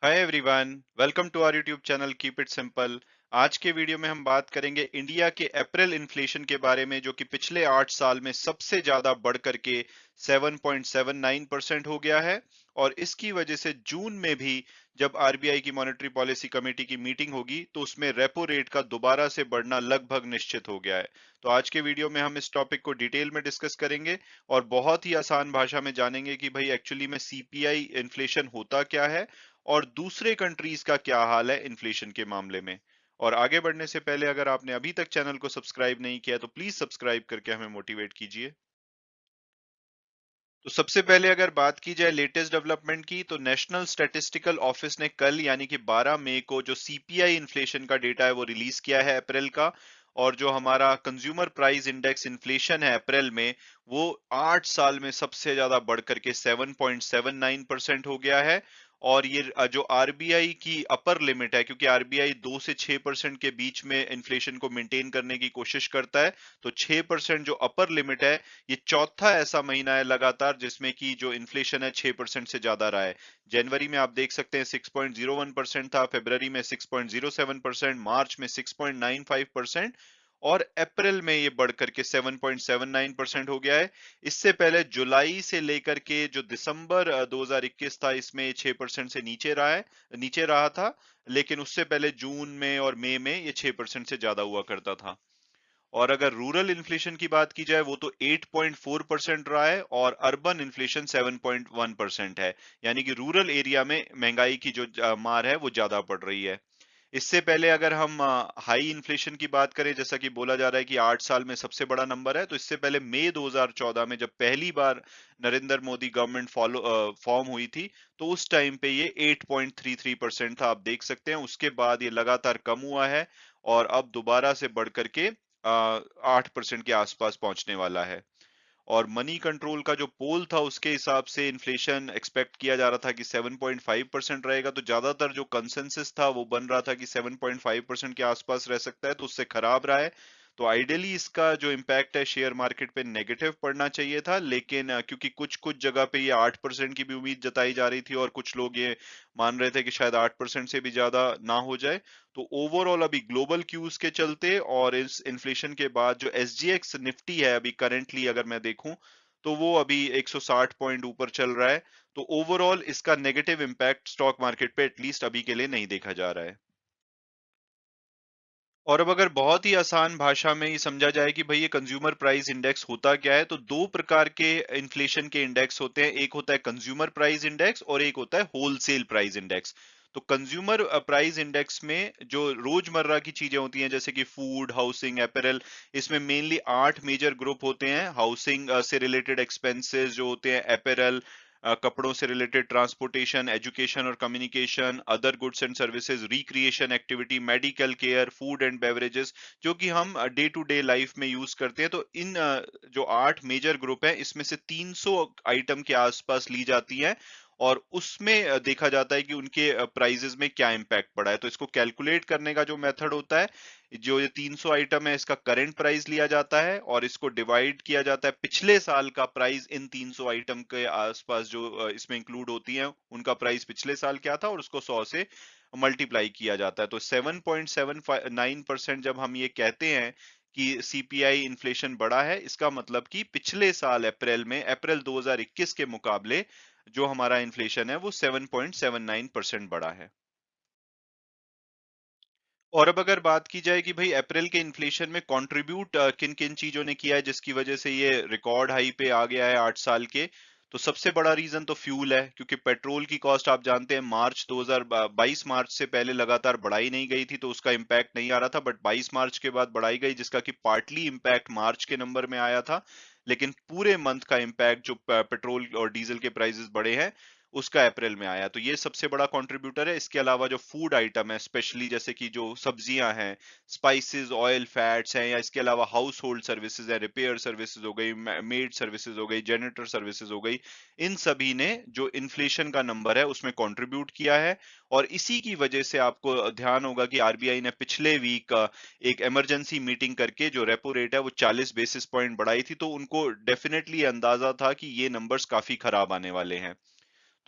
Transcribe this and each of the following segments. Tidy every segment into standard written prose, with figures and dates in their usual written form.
Hi everyone, welcome to our YouTube channel keep it simple. आज के video में हम बात करेंगे इंडिया के अप्रैल इन्फ्लेशन के बारे में, जो कि पिछले 8 साल में सबसे ज्यादा बढ़ करके 7.79% हो गया है। और इसकी वजह से जून में भी जब आरबीआई की मॉनेटरी पॉलिसी कमेटी की मीटिंग होगी तो उसमें रेपो रेट का दोबारा से बढ़ना लगभग निश्चित हो गया है। तो आज के वीडियो में हम इस टॉपिक को डिटेल में डिस्कस करेंगे और बहुत ही आसान भाषा में जानेंगे कि भाई एक्चुअली में सीपीआई इन्फ्लेशन होता क्या है और दूसरे कंट्रीज का क्या हाल है इन्फ्लेशन के मामले में। और आगे बढ़ने से पहले अगर आपने अभी तक चैनल को सब्सक्राइब नहीं किया तो प्लीज सब्सक्राइब करके हमें मोटिवेट कीजिए। तो सबसे पहले अगर बात की जाए लेटेस्ट डेवलपमेंट की, तो नेशनल स्टैटिस्टिकल ऑफिस ने कल यानी कि 12 मई को जो सीपीआई इन्फ्लेशन का डेटा है वो रिलीज किया है अप्रैल का। और जो हमारा कंज्यूमर प्राइस इंडेक्स इन्फ्लेशन है अप्रैल में, वो 8 साल में सबसे ज्यादा बढ़ करके 7.79% हो गया है। और ये जो आरबीआई की अपर लिमिट है, क्योंकि आरबीआई 2 से 6% के बीच में इन्फ्लेशन को मेंटेन करने की कोशिश करता है, तो 6% जो अपर लिमिट है, ये चौथा ऐसा महीना है लगातार जिसमें कि जो इन्फ्लेशन है 6% से ज्यादा रहा है। जनवरी में आप देख सकते हैं 6.01% था, फरवरी में 6.07%, मार्च में 6.95% और अप्रैल में ये बढ़ करके 7.79% हो गया है। इससे पहले जुलाई से लेकर के जो दिसंबर 2021 था, इसमें 6% से नीचे रहा था। लेकिन उससे पहले जून में और मई में ये 6% से ज्यादा हुआ करता था। और अगर रूरल इन्फ्लेशन की बात की जाए, वो तो 8.4% रहा है और अर्बन इन्फ्लेशन 7.1% है। यानी कि रूरल एरिया में महंगाई की जो मार है वो ज्यादा पड़ रही है। इससे पहले अगर हम हाई इन्फ्लेशन की बात करें, जैसा कि बोला जा रहा है कि 8 साल में सबसे बड़ा नंबर है, तो इससे पहले मई 2014 में जब पहली बार नरेंद्र मोदी गवर्नमेंट फॉर्म हुई थी, तो उस टाइम पे ये 8.33% था, आप देख सकते हैं। उसके बाद ये लगातार कम हुआ है और अब दोबारा से बढ़ करके 8% के आसपास पहुंचने वाला है। और मनी कंट्रोल का जो पोल था उसके हिसाब से इन्फ्लेशन एक्सपेक्ट किया जा रहा था कि 7.5% रहेगा, तो ज्यादातर जो कंसेंसस था वो बन रहा था कि 7.5% के आसपास रह सकता है, तो उससे खराब रहा है। तो आइडियली इसका जो इम्पैक्ट है शेयर मार्केट पे नेगेटिव पड़ना चाहिए था, लेकिन क्योंकि कुछ कुछ जगह पे ये 8% की भी उम्मीद जताई जा रही थी और कुछ लोग ये मान रहे थे कि शायद 8% से भी ज्यादा ना हो जाए, तो ओवरऑल अभी ग्लोबल क्यूज के चलते और इस इन्फ्लेशन के बाद जो एसजीएक्स निफ्टी है अभी करेंटली अगर मैं देखूं, तो वो अभी 160 पॉइंट ऊपर चल रहा है। तो ओवरऑल इसका नेगेटिव इम्पैक्ट स्टॉक मार्केट पे एटलीस्ट अभी के लिए नहीं देखा जा रहा है। और अब अगर बहुत ही आसान भाषा में ये समझा जाए कि भाई ये कंज्यूमर प्राइस इंडेक्स होता क्या है, तो दो प्रकार के इन्फ्लेशन के इंडेक्स होते हैं। एक होता है कंज्यूमर प्राइस इंडेक्स और एक होता है होलसेल प्राइस इंडेक्स। तो कंज्यूमर प्राइस इंडेक्स में जो रोजमर्रा की चीजें होती हैं, जैसे कि फूड, हाउसिंग, अपैरल, इसमें मेनली 8 मेजर ग्रुप होते हैं। हाउसिंग से रिलेटेड एक्सपेंसेस जो होते हैं, अपैरल, कपड़ों से रिलेटेड, ट्रांसपोर्टेशन, एजुकेशन और communication, other goods and services, recreation activity, medical care, food and beverages, जो कि हम डे टू डे लाइफ में यूज करते हैं। तो इन जो 8 मेजर ग्रुप है, इसमें से 300 आइटम के आसपास ली जाती है और उसमें देखा जाता है कि उनके प्राइजेस में क्या इम्पैक्ट पड़ा है। तो इसको कैलकुलेट करने का जो मेथड होता है, जो ये 300 आइटम है इसका करंट प्राइस लिया जाता है और इसको डिवाइड किया जाता है पिछले साल का प्राइस इन 300 आइटम के आसपास जो इसमें इंक्लूड होती हैं, उनका प्राइस पिछले साल क्या था, और उसको 100 से मल्टीप्लाई किया जाता है। तो 7.79% जब हम ये कहते हैं कि सीपीआई इन्फ्लेशन बढ़ा है, इसका मतलब कि पिछले साल अप्रैल 2021 के मुकाबले जो हमारा इन्फ्लेशन है वो 7.79% बढ़ा है। और अब अगर बात की जाए कि भाई अप्रैल के इन्फ्लेशन में कंट्रीब्यूट किन किन चीजों ने किया है जिसकी वजह से ये रिकॉर्ड हाई पे आ गया है 8 साल के, तो सबसे बड़ा रीजन तो फ्यूल है। क्योंकि पेट्रोल की कॉस्ट आप जानते हैं मार्च 2022 मार्च से पहले लगातार बढ़ाई नहीं गई थी, तो उसका इम्पैक्ट नहीं आ रहा था, बट 22 मार्च के बाद बढ़ाई गई, जिसका कि पार्टली इम्पैक्ट मार्च के नंबर में आया था। लेकिन पूरे मंथ का इम्पैक्ट जो पेट्रोल और डीजल के प्राइसेस बढ़े हैं उसका अप्रैल में आया, तो ये सबसे बड़ा कंट्रीब्यूटर है। इसके अलावा जो फूड आइटम है, स्पेशली जैसे कि जो सब्जियां हैं, स्पाइसेस, ऑयल, फैट्स हैं, या इसके अलावा हाउस होल्ड सर्विसेज है, रिपेयर सर्विसेज हो गई, मेड सर्विसेज हो गई, जेनेटर सर्विसेज हो गई, इन सभी ने जो इन्फ्लेशन का नंबर है उसमें कंट्रीब्यूट किया है। और इसी की वजह से आपको ध्यान होगा कि आरबीआई ने पिछले वीक एक इमरजेंसी मीटिंग करके जो रेपो रेट है वो 40 बेसिस पॉइंट बढ़ाई थी, तो उनको डेफिनेटली अंदाजा था कि ये नंबर्स काफी खराब आने वाले हैं।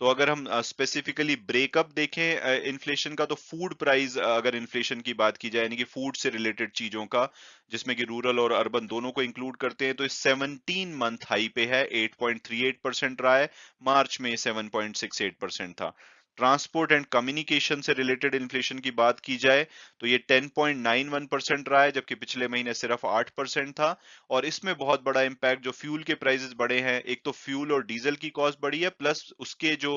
तो अगर हम स्पेसिफिकली ब्रेकअप देखें इन्फ्लेशन का, तो फूड प्राइस अगर इन्फ्लेशन की बात की जाए, यानी कि फूड से रिलेटेड चीजों का, जिसमें कि रूरल और अर्बन दोनों को इंक्लूड करते हैं, तो इस 17 मंथ हाई पे है, 8.38% रहा है। मार्च में 7.68% था। ट्रांसपोर्ट एंड कम्युनिकेशन से रिलेटेड इन्फ्लेशन की बात की जाए, तो ये 10.91% रहा है, जबकि पिछले महीने सिर्फ 8% था। और इसमें बहुत बड़ा इम्पैक्ट जो फ्यूल के प्राइसेस बढ़े हैं, एक तो फ्यूल और डीजल की कॉस्ट बढ़ी है, प्लस उसके जो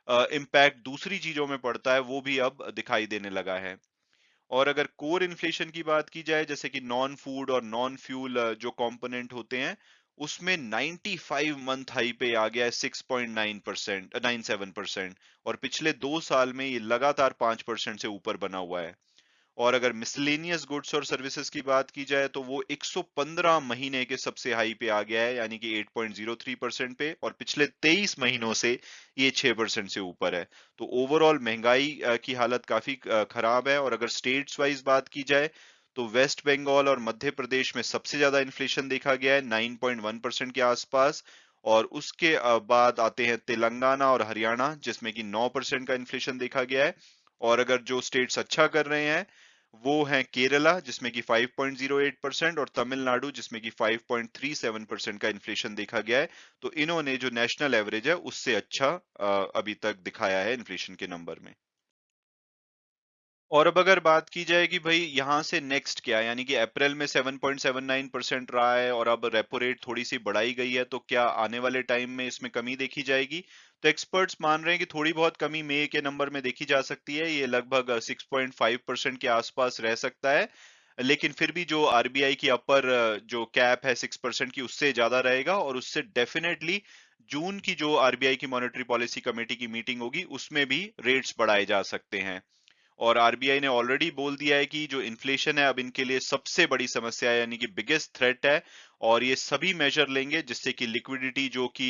इम्पैक्ट दूसरी चीजों में पड़ता है वो भी अब दिखाई देने लगा है। और अगर कोर इन्फ्लेशन की बात की जाए, जैसे कि नॉन फूड और नॉन फ्यूल जो कंपोनेंट होते हैं, उसमें 95 मंथ हाई पे आ गया है, 6.9% 97%। और पिछले 2 साल में ये लगातार 5% से ऊपर बना हुआ है। और अगर मिसलेनियस गुड्स और सर्विसेज की बात की जाए, तो वो 115 महीने के सबसे हाई पे आ गया है, यानी कि 8.03% पे, और पिछले 23 महीनों से ये 6% से ऊपर है। तो ओवरऑल महंगाई की हालत काफी खराब है। और अगर स्टेट्स वाइज बात की जाए, तो वेस्ट बंगाल और मध्य प्रदेश में सबसे ज्यादा इन्फ्लेशन देखा गया है, 9.1% के आसपास। और उसके बाद आते हैं तेलंगाना और हरियाणा, जिसमें कि 9% का इन्फ्लेशन देखा गया है। और अगर जो स्टेट्स अच्छा कर रहे हैं, वो है केरला, जिसमें कि 5.08%, और तमिलनाडु, जिसमें कि 5.37% का इन्फ्लेशन देखा गया है। तो इन्होंने जो नेशनल एवरेज है उससे अच्छा अभी तक दिखाया है इन्फ्लेशन के नंबर में। और अब अगर बात की जाए कि भाई यहाँ से नेक्स्ट क्या है, यानी कि अप्रैल में 7.79% रहा है, और अब रेपो रेट थोड़ी सी बढ़ाई गई है, तो क्या आने वाले टाइम में इसमें कमी देखी जाएगी? तो एक्सपर्ट्स मान रहे हैं कि थोड़ी बहुत कमी मई के नंबर में देखी जा सकती है, ये लगभग 6.5% के आसपास रह सकता है। लेकिन फिर भी जो आरबीआई की अपर जो कैप है 6% की, उससे ज्यादा रहेगा, और उससे डेफिनेटली जून की जो आरबीआई की मॉनेटरी पॉलिसी कमेटी की मीटिंग होगी, उसमें भी रेट्स बढ़ाए जा सकते हैं। और आरबीआई ने ऑलरेडी बोल दिया है कि जो इन्फ्लेशन है अब इनके लिए सबसे बड़ी समस्या है, यानी कि बिगेस्ट थ्रेट है। और ये सभी मेजर लेंगे जिससे कि लिक्विडिटी जो कि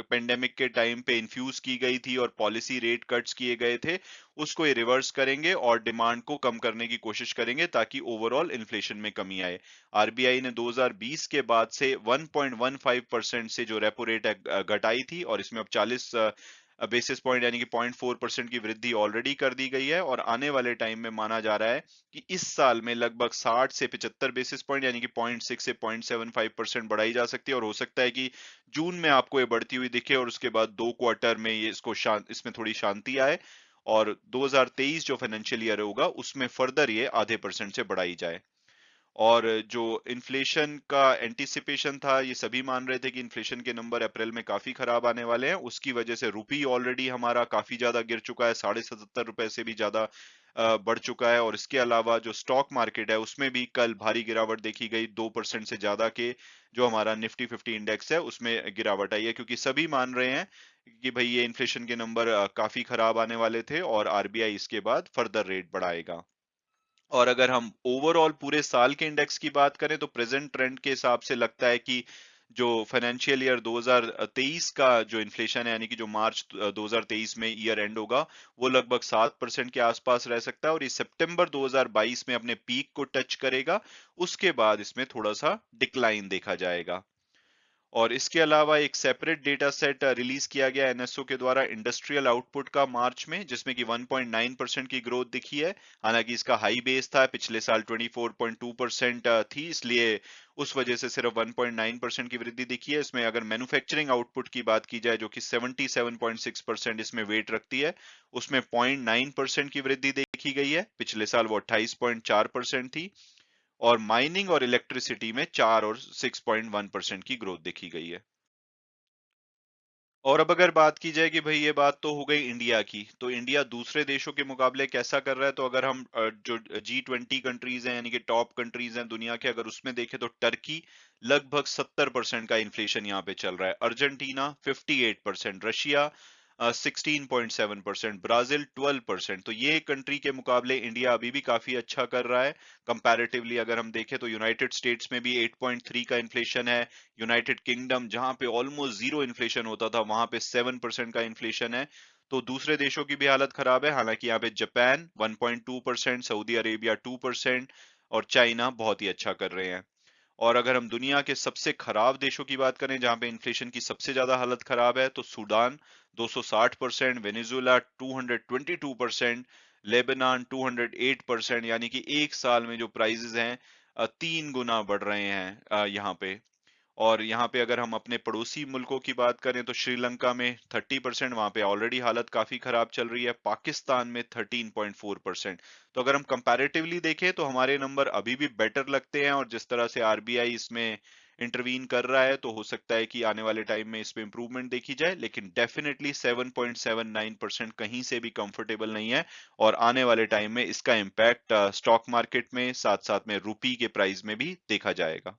पेंडेमिक के टाइम पे इन्फ्यूज की गई थी और पॉलिसी रेट कट्स किए गए थे, उसको ये रिवर्स करेंगे और डिमांड को कम करने की कोशिश करेंगे, ताकि ओवरऑल इन्फ्लेशन में कमी आए। आरबीआई ने 2020 के बाद से 1.15% से जो रेपो रेट है घटाई थी, और इसमें अब 40 बेसिस पॉइंट यानी कि 0.4% की वृद्धि ऑलरेडी कर दी गई है। और आने वाले टाइम में माना जा रहा है कि इस साल में लगभग 60 से 75 बेसिस पॉइंट यानी कि 0.6 से 0.75% बढ़ाई जा सकती है। और हो सकता है कि जून में आपको ये बढ़ती हुई दिखे, और उसके बाद 2 क्वार्टर में ये इसमें थोड़ी शांति आए, और 2023 जो फाइनेंशियल ईयर होगा उसमें फर्दर ये आधे परसेंट से बढ़ाई जाए। और जो इन्फ्लेशन का एंटिसिपेशन था, ये सभी मान रहे थे कि इन्फ्लेशन के नंबर अप्रैल में काफी खराब आने वाले हैं। उसकी वजह से रुपी ऑलरेडी हमारा काफी ज्यादा गिर चुका है, 77.5 रुपए से भी ज्यादा बढ़ चुका है। और इसके अलावा जो स्टॉक मार्केट है उसमें भी कल भारी गिरावट देखी गई, 2% से ज्यादा के जो हमारा निफ्टी 50 इंडेक्स है उसमें गिरावट आई है, क्योंकि सभी मान रहे हैं कि भाई ये इन्फ्लेशन के नंबर काफी खराब आने वाले थे, और आरबीआई इसके बाद फर्दर रेट बढ़ाएगा। और अगर हम ओवरऑल पूरे साल के इंडेक्स की बात करें, तो प्रेजेंट ट्रेंड के हिसाब से लगता है कि जो फाइनेंशियल ईयर 2023 का जो इन्फ्लेशन है, यानी कि जो मार्च 2023 में ईयर एंड होगा, वो लगभग 7% के आसपास रह सकता है, और ये सितंबर 2022 में अपने पीक को टच करेगा। उसके बाद इसमें थोड़ा सा डिक्लाइन देखा जाएगा। और इसके अलावा एक सेपरेट डेटा सेट रिलीज किया गया एनएसओ के द्वारा इंडस्ट्रियल आउटपुट का मार्च में, जिसमें कि 1.9% की ग्रोथ दिखी है। हालांकि इसका हाई बेस था, पिछले साल 24.2% थी, इसलिए उस वजह से सिर्फ 1.9% की वृद्धि दिखी है। इसमें अगर मैन्युफैक्चरिंग आउटपुट की बात की जाए, जो कि 77.6% इसमें वेट रखती है, उसमें 0.9% की वृद्धि देखी गई है। पिछले साल वो 28.4% थी। और माइनिंग और इलेक्ट्रिसिटी में 4 और 6.1% की ग्रोथ देखी गई है। और अब अगर बात की जाए कि भाई ये बात तो हो गई इंडिया की, तो इंडिया दूसरे देशों के मुकाबले कैसा कर रहा है, तो अगर हम जो G20 कंट्रीज हैं, यानी कि टॉप कंट्रीज हैं दुनिया के, अगर उसमें देखें, तो टर्की लगभग 70% का इन्फ्लेशन यहाँ पे चल रहा है, अर्जेंटीना 58%, रशिया 16.7%, ब्राजील 12%। तो ये कंट्री के मुकाबले इंडिया अभी भी काफी अच्छा कर रहा है। कंपैरेटिवली अगर हम देखें, तो यूनाइटेड स्टेट्स में भी 8.3 का इन्फ्लेशन है। यूनाइटेड किंगडम, जहां पे ऑलमोस्ट जीरो इन्फ्लेशन होता था, वहां पे 7% का इन्फ्लेशन है। तो दूसरे देशों की भी हालत खराब है। हालांकि यहाँ पे जापान 1.2%, सऊदी अरेबिया 2%, और चाइना बहुत ही अच्छा कर रहे हैं। और अगर हम दुनिया के सबसे खराब देशों की बात करें जहां पे इन्फ्लेशन की सबसे ज्यादा हालत खराब है, तो सूडान 260%, वेनेजुएला 222%, लेबनान 208%, यानी कि एक साल में जो प्राइसेस हैं 3 गुना बढ़ रहे हैं यहाँ पे। और यहाँ पे अगर हम अपने पड़ोसी मुल्कों की बात करें तो श्रीलंका में 30%, वहां पे ऑलरेडी हालत काफी खराब चल रही है। पाकिस्तान में 13.4%। तो अगर हम कंपैरेटिवली देखें तो हमारे नंबर अभी भी बेटर लगते हैं, और जिस तरह से आरबीआई इसमें इंटरवीन कर रहा है तो हो सकता है कि आने वाले टाइम में इस पे इंप्रूवमेंट देखी जाए, लेकिन डेफिनेटली 7.79% कहीं से भी कंफर्टेबल नहीं है। और आने वाले टाइम में इसका इम्पैक्ट स्टॉक मार्केट में साथ साथ में रुपी के प्राइस में भी देखा जाएगा।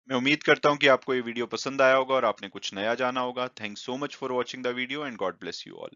मैं उम्मीद करता हूँ कि आपको ये वीडियो पसंद आया होगा और आपने कुछ नया जाना होगा। Thanks so much for watching the video and God bless you all.